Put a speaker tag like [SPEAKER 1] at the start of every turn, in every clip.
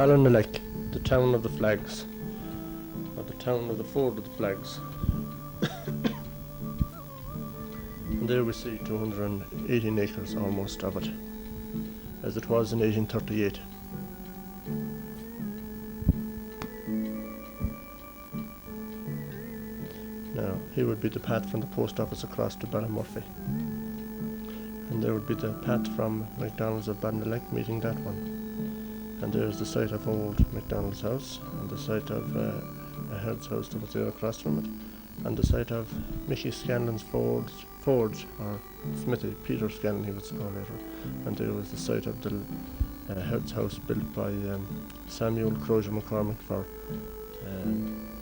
[SPEAKER 1] Ballinaleck, the town of the flags, or the town of the ford of the flags. And there we see 218 acres almost of it, as it was in 1838. Now, here would be the path from the post office across to Ballymurphy. And there would be the path from McDonald's of Ballinaleck meeting that one. And there's the site of old McDonald's house, and the site of a herd's house that was there across from it, and the site of Mickey Scanlon's forge, or smithy, Peter Scanlon he was called later. And there was the site of the herd's house built by Samuel Crozier McCormick for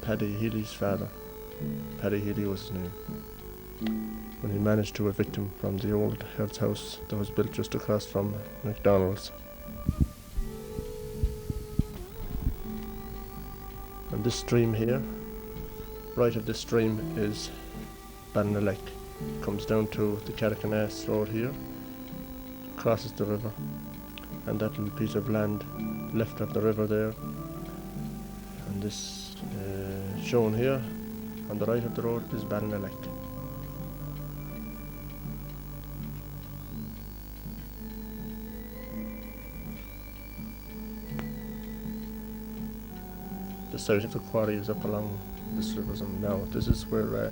[SPEAKER 1] Paddy Healy's father. Paddy Healy was his name, when he managed to evict him from the old herd's house that was built just across from McDonald's. And this stream here, right of this stream, is Ballinaleck. Comes down to the Carrowmore road here, crosses the river, and that little piece of land left of the river there, and this shown here on the right of the road is Ballinaleck. The site of the quarry is up along this river now. This is where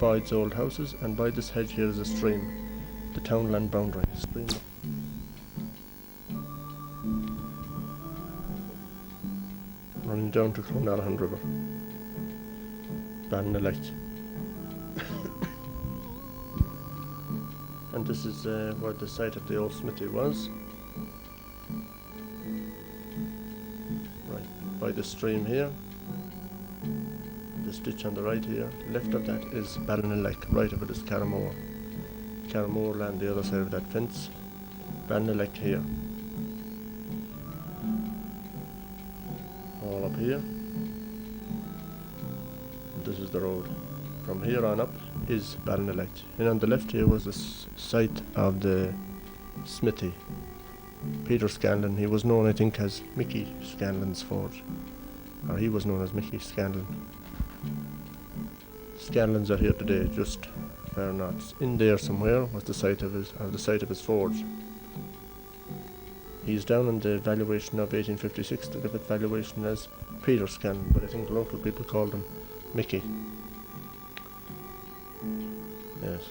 [SPEAKER 1] Boyd's old house is, and by this hedge here is a stream, the townland boundary stream. Running down to Clonalahan River, Ballinaleck. And this is where the site of the old smithy was. Right, by the stream here. This ditch on the right here. Left of that is Ballinaleck, right of it is Carrowmore. Carrowmore land the other side of that fence. Ballinaleck here. All up here. And this is the road. From here on up is Ballinaleck. And on the left here was the site of the smithy, Peter Scanlon. He was known, I think, as Mickey Scanlon's forge, or he was known as Mickey Scanlon. Scanlons are here today, just far north. In there somewhere was the site of his forge. He's down in the valuation of 1856, the give it valuation as Peter Scanlon, but I think local people called him Mickey. Yes.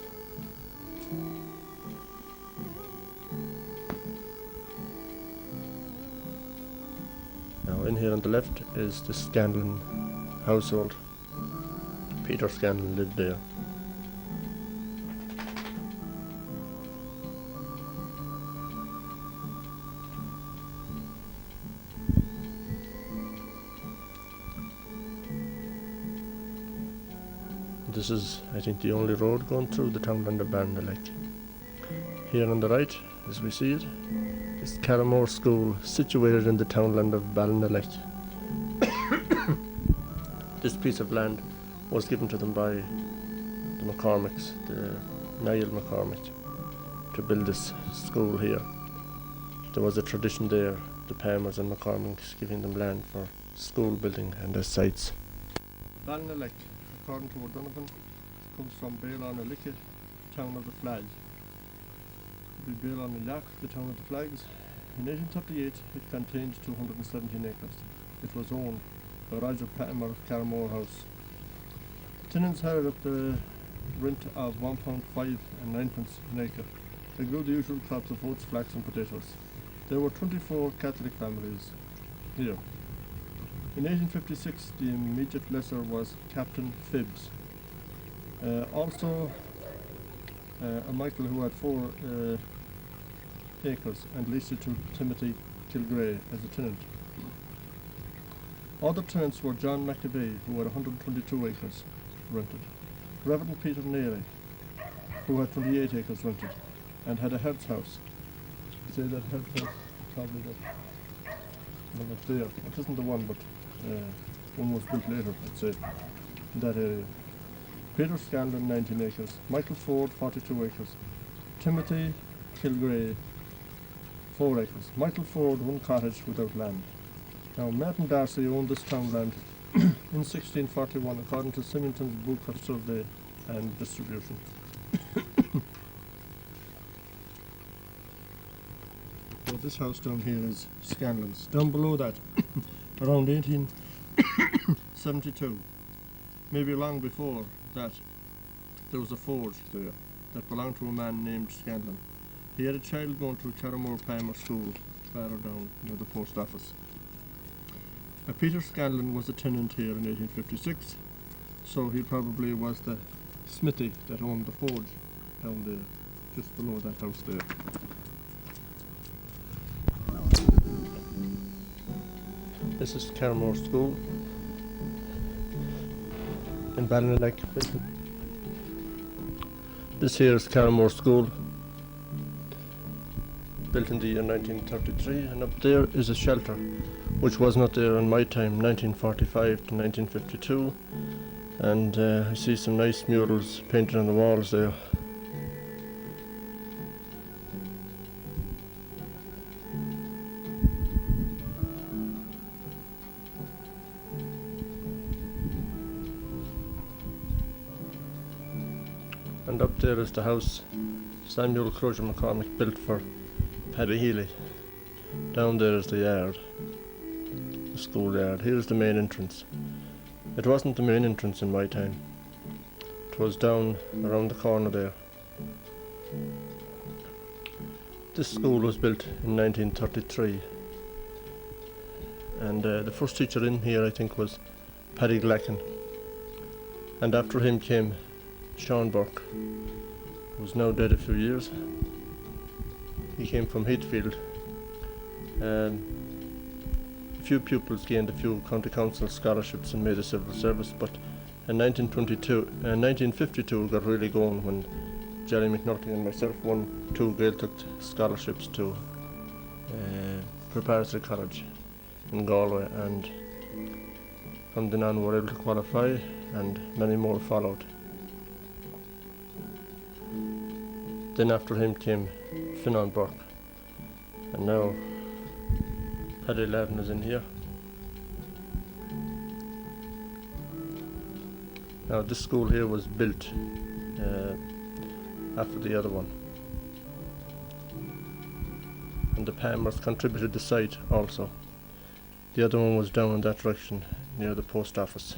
[SPEAKER 1] Now in here on the left is the Scanlon household. Peter Scanlon lived there. This is, I think, the only road going through the townland of Ballinaleck. Here on the right, as we see it, is Carrowmore School, situated in the townland of Ballinaleck. This piece of land was given to them by the McCormicks, the Niall McCormick, to build this school here. There was a tradition there, the Palmers and McCormicks giving them land for school building and their sites. Ballinaleck, according to O'Donovan, comes from Ballinaleck, town of the flag. It would be Ballinaleck, the town of the flags. In 1838 it contained 217 acres. It was owned by Roger Palmer of Carrowmore House. Tenants had up the rent of £1.5 and 9p an acre. They grew the usual crops of oats, flax and potatoes. There were 24 Catholic families here. In 1856 the immediate lesser was Captain Phibbs. Also a Michael who had 4 acres and leased it to Timothy Kilgray as a tenant. Other tenants were John McAvey, who had 122 acres rented, Reverend Peter Neely, who had 28 acres rented and had a herd's house. You say that herd's house, probably that. Well, it's there. It isn't the one, but one was built later, I'd say, in that area. Peter Scanlon, 19 acres. Michael Ford, 42 acres. Timothy Kilgray, 4 acres. Michael Ford, 1 cottage without land. Now, Martin Darcy owned this townland in 1641 according to Symington's Book of Survey and Distribution. So this house down here is Scanlon's. Down below that, around 1872, maybe long before that, there was a forge there that belonged to a man named Scanlon. He had a child going to Carrowmore Primary School, farther down near the post office. Peter Scanlon was a tenant here in 1856, so he probably was the smithy that owned the forge down there, just below that house there. This is Carrowmore School in Ballinaleck. This here is Carrowmore School, built in the year 1933, and up there is a shelter which was not there in my time, 1945 to 1952, and I see some nice murals painted on the walls there. And up there is the house Samuel Crozier McCormick built for Paddy Healy. Down there is the yard, the schoolyard. Here's the main entrance. It wasn't the main entrance in my time. It was down around the corner there. This school was built in 1933, and the first teacher in here I think was Paddy Glacken, and after him came Sean Burke, who's now dead a few years. He came from Heathfield. A few pupils gained a few county council scholarships and made the civil service, but in 1952 got really going when Jerry McNulty and myself won 2 Gaeltacht scholarships to Preparatory College in Galway, and from then on we were able to qualify, and many more followed. Then after him came Finan Burke, and now Paddy Lavin is in here. Now this school here was built after the other one, and the Palmers contributed the site also. The other one was down in that direction near the post office.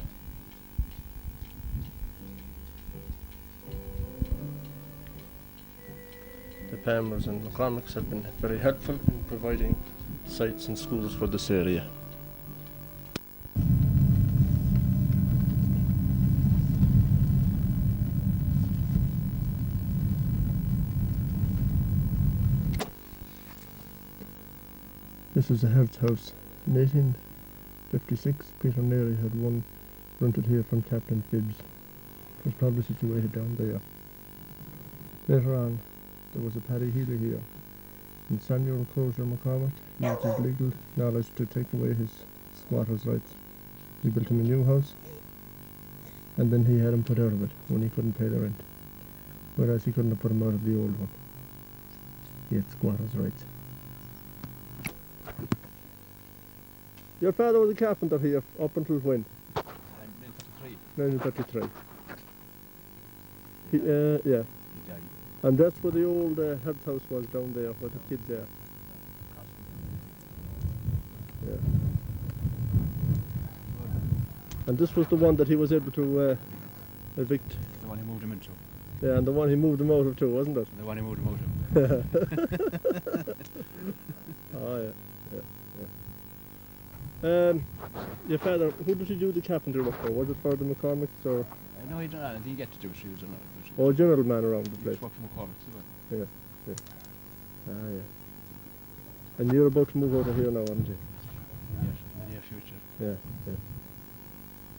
[SPEAKER 1] The Palmers and McCormicks have been very helpful in providing sites and schools for this area. This is a health house. In 1856, Peter Neary had one rented here from Captain Phibbs. It was probably situated down there. Later on, there was a Paddy Healy here, and Samuel Crozier McCormick used his legal knowledge to take away his squatter's rights. He built him a new house, and then he had him put out of it when he couldn't pay the rent, whereas he couldn't have put him out of the old one. He had squatter's rights. Your father was a carpenter here up until when? 1933. 1933. Yeah. And that's where the old health house was down there, where the kids are. Yeah. And this was the one that he was able to evict.
[SPEAKER 2] The one he moved him into.
[SPEAKER 1] Yeah, and the one he moved him out of too, wasn't it?
[SPEAKER 2] And the one he moved him out of.
[SPEAKER 1] Oh yeah, yeah, yeah. Your father, who did he do the carpentry work for? Was it for the McCormicks or?
[SPEAKER 2] No, he done anything. He get to do it. He was done it.
[SPEAKER 1] Oh, general man around the place.
[SPEAKER 2] He worked for McCormick's, isn't
[SPEAKER 1] Yeah, yeah. Ah, yeah. And you're about to move out of here now, aren't you?
[SPEAKER 2] Yes, in the near future.
[SPEAKER 1] Yeah,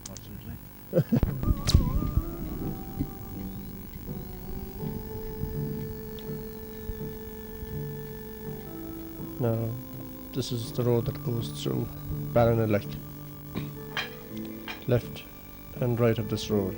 [SPEAKER 2] Fortunately.
[SPEAKER 1] Now, this is the road that goes through Ballinaleck. Left and right of this road.